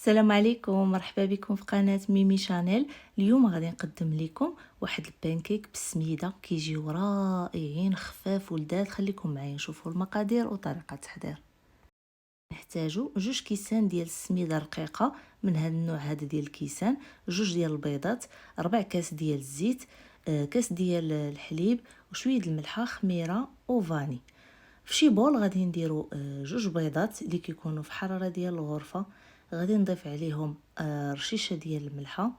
السلام عليكم، مرحبا بكم في قناة ميمي شانيل. اليوم غادي نقدم لكم واحد البانكيك بالسميده كيجيو رائعين خفاف ولذاذ. خليكم معايا نشوفوا المقادير وطريقه التحضير. نحتاجو 2 كيسان ديال السميده رقيقه من هذا النوع هذا ديال الكيسان، 2 ديال البيضات، 4 كاس ديال الزيت، كاس ديال الحليب وشويه الملحه، خميره وفاني. في شي بول غادي نديرو 2 بيضات اللي كيكونوا في حراره ديال الغرفه. غادي نضيف عليهم رشيشه ديال الملحه،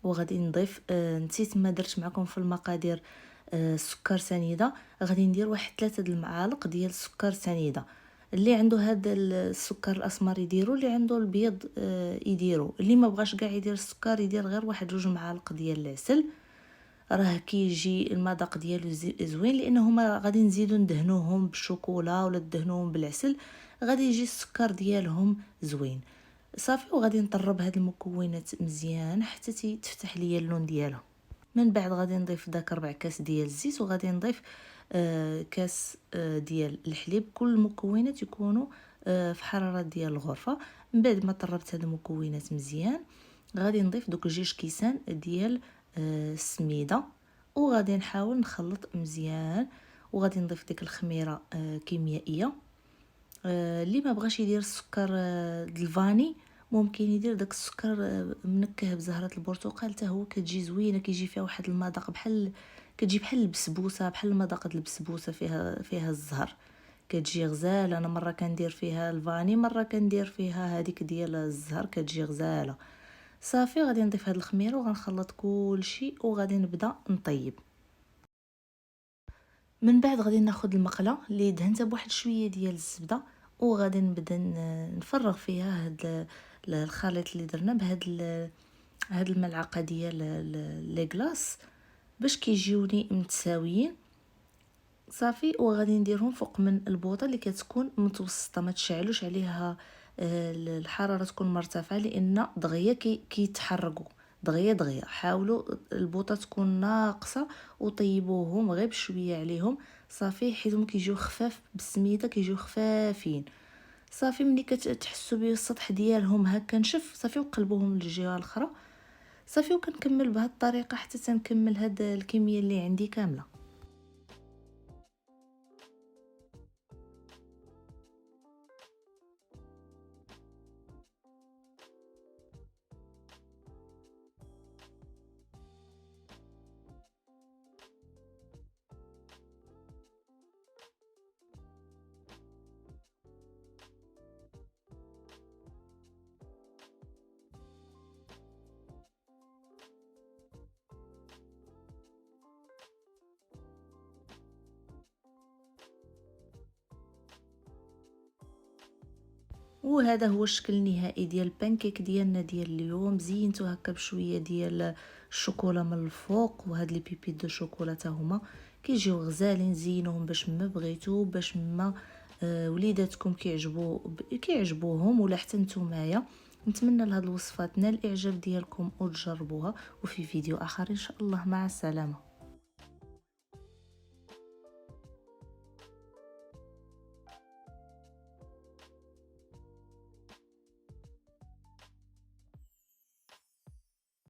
وغادي نضيف نسيت ما درت معكم في المقادير السكر سنيده. غادي ندير واحد 3 المعالق ديال السكر سنيده. اللي عنده هذا السكر الاسمر يديرو، اللي عنده البيض يديرو، اللي ما بغاش كاع يدير السكر يدير غير واحد 2 معالق ديال العسل. راه كيجي المذاق ديالو زوين، لانه هما غادي نزيدو ندهنوهم بالشوكولا ولا ندهنوهم بالعسل، غادي يجي السكر ديالهم زوين. صافي، وغادي نطرب هاد المكونات مزيان حتى تفتح ليا اللون ديالهم. من بعد غادي نضيف داك 4 كاس ديال الزيت، وغادي نضيف كاس ديال الحليب. كل المكونات يكونوا في حراره ديال الغرفه. من بعد ما طربت هاد المكونات مزيان، غادي نضيف دوك 2 كيسان ديال السميده، وغادي نحاول نخلط مزيان. وغادي نضيف ديك الخميره كيميائيه. اللي ما بغاش يدير السكر الفاني ممكن يدير داك السكر منكه بزهره البرتقال، حتى هو كتجي زوينه، كيجي فيها واحد المذاق كتجي بحال البسبوسه، بحال المذاق ديال البسبوسه، فيها الزهر، كتجي غزاله. انا مره كندير فيها الفاني، مره كندير فيها هذيك ديال الزهر، كتجي غزاله. صافي، غادي نضيف هاد الخميره وغنخلط كلشي، وغادي نبدا نطيب. من بعد غادي ناخذ المقله اللي دهنتها بواحد شويه ديال الزبده، وغادي نبدا نفرغ فيها هاد الخليط اللي درنا هاد الملعقه ديال لي كلاص باش كيجيوني متساويين. صافي، وغادي نديرهم فوق من البوطه اللي كتكون متوسطه، ما تشعلوش عليها الحراره تكون مرتفعه، لان دغيا كيتحرقوا دغيا دغيا. حاولوا البوطه تكون ناقصه وطيبوهم غير بشويه عليهم. صافي، حيتهم كيجيو خفاف بالسميده، كيجيو خفافين. صافي، ملي كتحسوا بالسطح ديالهم هكا نشف، صافي وقلبوهم للجهه الاخرى. صافي، وكنكمل بهذه الطريقه حتى تنكمل هاد الكميه اللي عندي كامله. وهذا هو الشكل النهائي ديال البانكيك ديالنا ديال اليوم. زينتو هكا بشويه ديال الشوكولا من الفوق، وهاد لي بيبيت دو شوكولا حتى هما كيجيو غزالين. زينوهم باش ما بغيتو، باش ما وليداتكم كيعجبوهم، ولا حتى نتومايا. نتمنى لهاد الوصفات تنال الاعجاب ديالكم وتجربوها. وفي فيديو اخر ان شاء الله، مع السلامه.